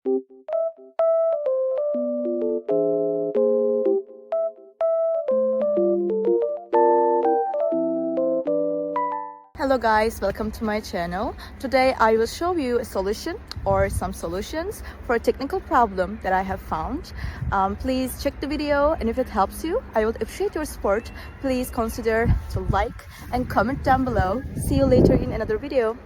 Hello guys, welcome to my channel. Today I will show you a solution or some solutions for a technical problem that I have found. Please check the video, and if it helps you, I would appreciate your support. Please consider to like and comment down below. See you later in another video.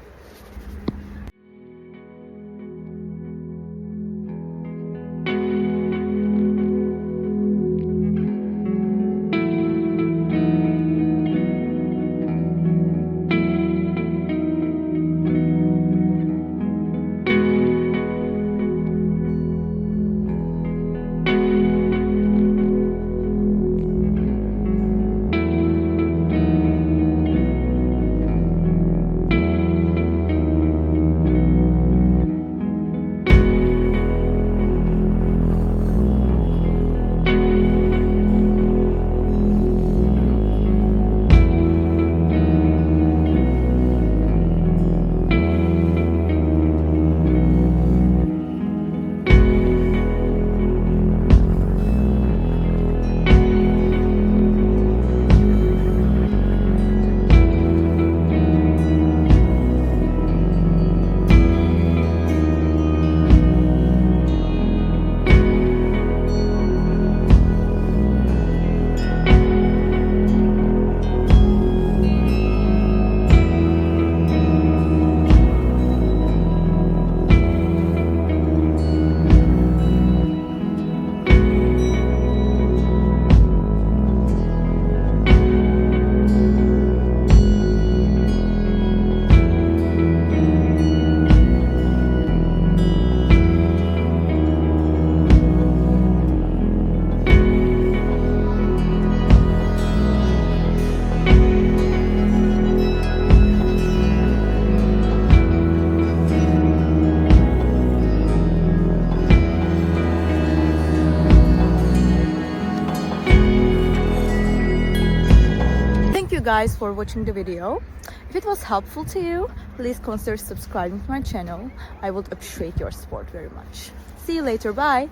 Thank you guys for watching the video. If it was helpful to you, please consider subscribing to my channel. I would appreciate your support very much. See you later. Bye.